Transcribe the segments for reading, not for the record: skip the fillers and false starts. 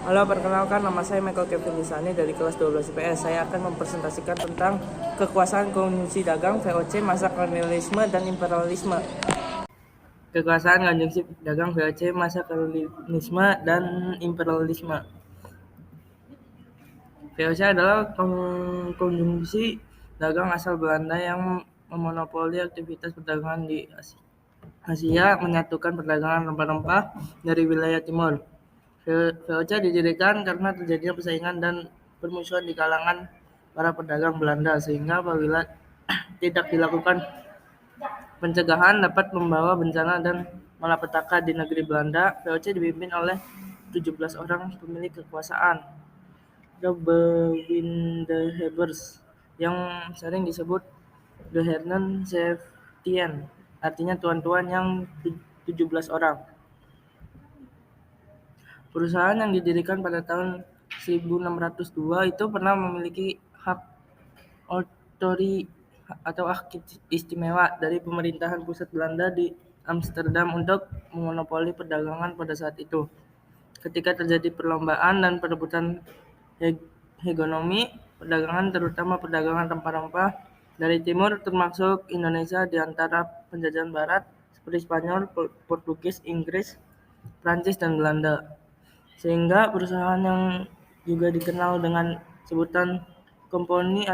Halo, perkenalkan nama saya Michael Kevin Lisani dari kelas 12 IPS. Saya akan mempresentasikan tentang kekuasaan konjungsi dagang, VOC, masa kolonialisme, dan imperialisme. Kekuasaan konjungsi dagang, VOC, masa kolonialisme, dan imperialisme. VOC adalah konjungsi dagang asal Belanda yang memonopoli aktivitas perdagangan di Asia, menyatukan perdagangan rempah-rempah dari wilayah timur. VOC didirikan karena terjadinya persaingan dan permusuhan di kalangan para pedagang Belanda, sehingga apabila tidak dilakukan pencegahan dapat membawa bencana dan malapetaka di negeri Belanda. VOC dipimpin oleh 17 orang pemilik kekuasaan, The Bewindehebbers, yang sering disebut The Herren Zeftien, artinya tuan-tuan yang 17 orang. Perusahaan yang didirikan pada tahun 1602 itu pernah memiliki hak otori atau hak istimewa dari pemerintahan pusat Belanda di Amsterdam untuk memonopoli perdagangan pada saat itu. Ketika terjadi perlombaan dan perebutan hegemomi perdagangan, terutama perdagangan rempah-rempah dari timur termasuk Indonesia di antara penjajahan barat seperti Spanyol, Portugis, Inggris, Prancis, dan Belanda. Sehingga perusahaan yang juga dikenal dengan sebutan kompani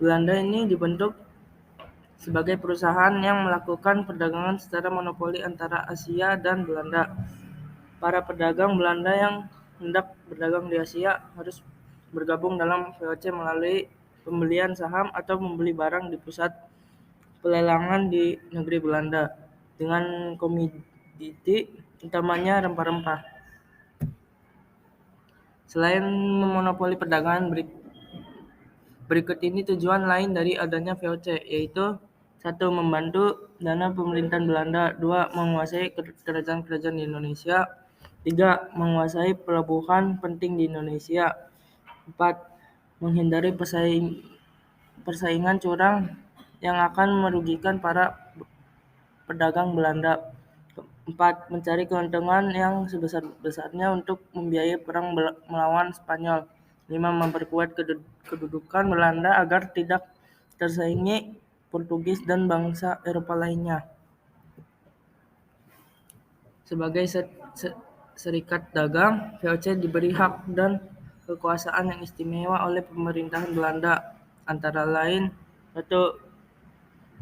Belanda ini dibentuk sebagai perusahaan yang melakukan perdagangan secara monopoli antara Asia dan Belanda. Para pedagang Belanda yang hendak berdagang di Asia harus bergabung dalam VOC melalui pembelian saham atau membeli barang di pusat pelelangan di negeri Belanda dengan komoditi utamanya rempah-rempah. Selain memonopoli perdagangan, berikut ini tujuan lain dari adanya VOC, yaitu 1. Membantu dana pemerintahan Belanda. 2. Menguasai kerajaan-kerajaan di Indonesia. 3. Menguasai pelabuhan penting di Indonesia. 4. Menghindari persaingan curang yang akan merugikan para pedagang Belanda. 4. Mencari keuntungan yang sebesar-besarnya untuk membiayai perang melawan Spanyol. 5. Memperkuat kedudukan Belanda agar tidak tersaingi Portugis dan bangsa Eropa lainnya. Sebagai serikat dagang, VOC diberi hak dan kekuasaan yang istimewa oleh pemerintahan Belanda, antara lain 1.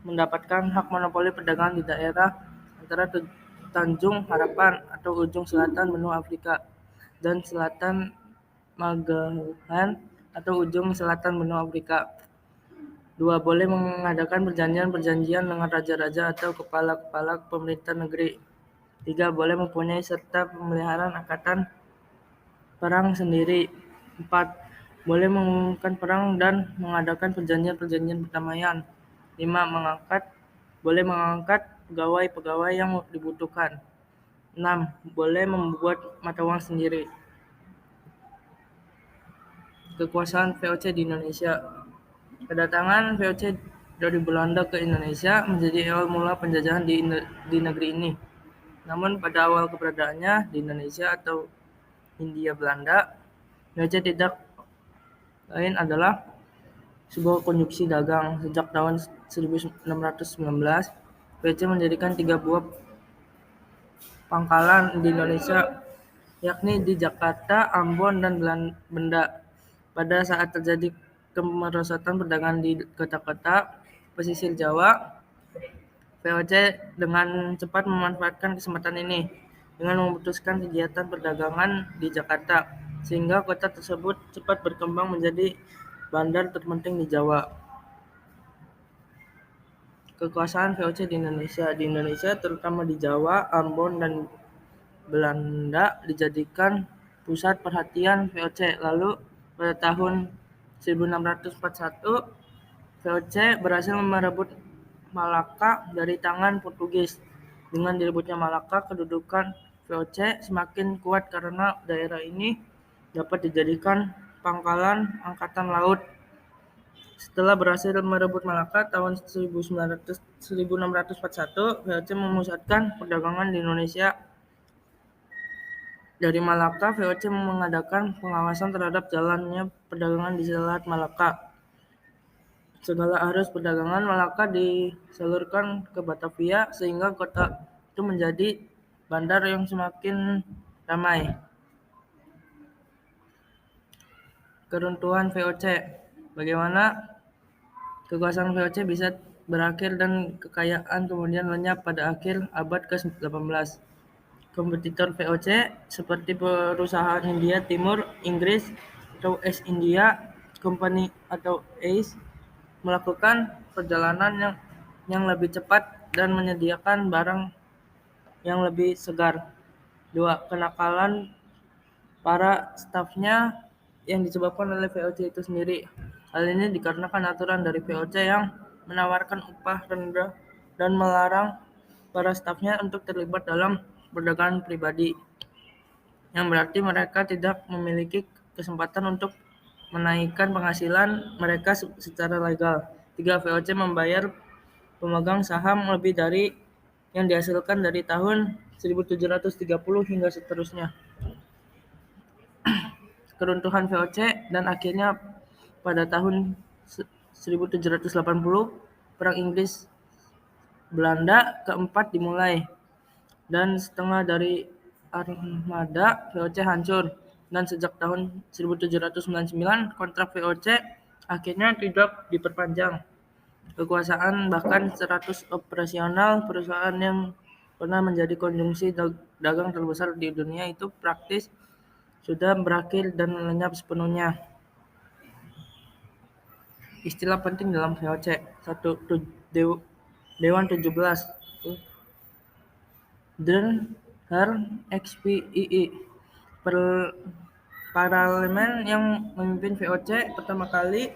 Mendapatkan hak monopoli perdagangan di daerah antara Tanjung Harapan atau ujung selatan benua Afrika dan selatan Magellan atau ujung selatan benua Afrika. 2. Boleh mengadakan perjanjian dengan raja-raja atau kepala-kepala pemerintah negeri. 3. Boleh mempunyai serta pemeliharaan angkatan perang sendiri. 4. Boleh mengumumkan perang dan mengadakan perjanjian-perjanjian perdamaian. 5. Boleh mengangkat pegawai-pegawai yang dibutuhkan. 6. Boleh membuat mata uang sendiri. Kekuasaan VOC di Indonesia. Kedatangan VOC dari Belanda ke Indonesia menjadi awal mula penjajahan di negeri ini. Namun pada awal keberadaannya di Indonesia atau Hindia Belanda, VOC tidak lain adalah sebuah konjungsi dagang. Sejak tahun 1619, VOC mendirikan 3 buah pangkalan di Indonesia, yakni di Jakarta, Ambon, dan Banda. Pada saat terjadi kemerosotan perdagangan di kota-kota pesisir Jawa, VOC dengan cepat memanfaatkan kesempatan ini dengan memutuskan kegiatan perdagangan di Jakarta, sehingga kota tersebut cepat berkembang menjadi bandar terpenting di Jawa. Kekuasaan VOC di Indonesia, terutama di Jawa, Ambon, dan Belanda dijadikan pusat perhatian VOC. Lalu pada tahun 1641, VOC berhasil merebut Malaka dari tangan Portugis. Dengan direbutnya Malaka, kedudukan VOC semakin kuat karena daerah ini dapat dijadikan pangkalan angkatan laut. Setelah berhasil merebut Malaka tahun 1641, VOC memusatkan perdagangan di Indonesia Dari Malaka, VOC mengadakan pengawasan terhadap jalannya perdagangan di Selat Malaka. Segala arus perdagangan Malaka disalurkan ke Batavia sehingga kota itu menjadi bandar yang semakin ramai. Keruntuhan VOC. Bagaimana kekuasaan VOC bisa berakhir dan kekayaan kemudian lenyap pada akhir abad ke-18. Kompetitor VOC seperti perusahaan India Timur, Inggris atau East India Company atau ACE melakukan perjalanan yang lebih cepat dan menyediakan barang yang lebih segar. 2. Kenakalan para stafnya yang disebabkan oleh VOC itu sendiri. Hal ini dikarenakan aturan dari VOC yang menawarkan upah rendah dan melarang para stafnya untuk terlibat dalam perdagangan pribadi, yang berarti mereka tidak memiliki kesempatan untuk menaikkan penghasilan mereka secara legal. 3. VOC membayar pemegang saham lebih dari yang dihasilkan dari tahun 1730 hingga seterusnya. Keruntuhan VOC dan akhirnya pada tahun 1780 Perang Inggris Belanda keempat dimulai dan setengah dari armada VOC hancur, dan sejak tahun 1799 kontrak VOC akhirnya tidak diperpanjang. Kekuasaan bahkan 100 operasional perusahaan yang pernah menjadi konjungsi dagang terbesar di dunia itu praktis sudah berakhir dan lenyap sepenuhnya. Istilah penting dalam VOC. 1. Dewan 17. Den Her XPII. Parlemen yang memimpin VOC pertama kali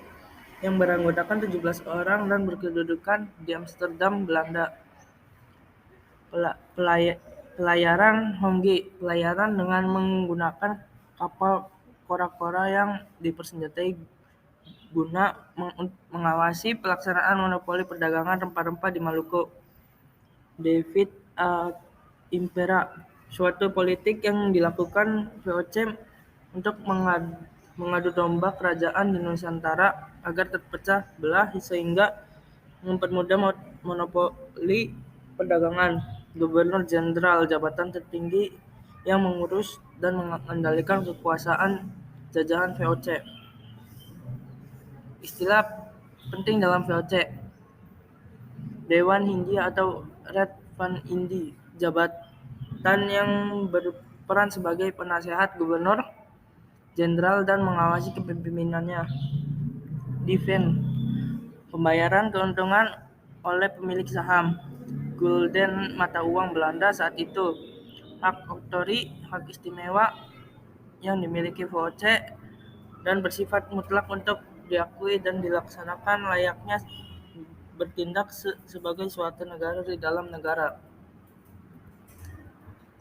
yang beranggotakan 17 orang dan berkedudukan di Amsterdam, Belanda. Pelayaran Honggi. Pelayaran dengan menggunakan kapal kora-kora yang dipersenjatai guna mengawasi pelaksanaan monopoli perdagangan rempah-rempah di Maluku. David Impera. Suatu politik yang dilakukan VOC untuk mengadu domba kerajaan di Nusantara agar terpecah belah sehingga mempermudah monopoli perdagangan. Gubernur Jenderal, jabatan tertinggi yang mengurus dan mengendalikan kekuasaan jajahan VOC. Istilah penting dalam VOC. Dewan Hindia atau Red Van Indi, jabatan yang berperan sebagai penasehat gubernur jenderal dan mengawasi kepemimpinannya. Dividend, pembayaran keuntungan oleh pemilik saham. Gulden, mata uang Belanda saat itu. Hak otori, hak istimewa yang dimiliki VOC dan bersifat mutlak untuk diakui dan dilaksanakan layaknya bertindak sebagai suatu negara di dalam negara.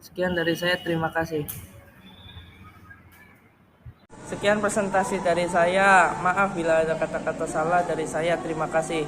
Sekian dari saya, terima kasih. Sekian presentasi dari saya. Maaf bila ada kata-kata salah dari saya. Terima kasih.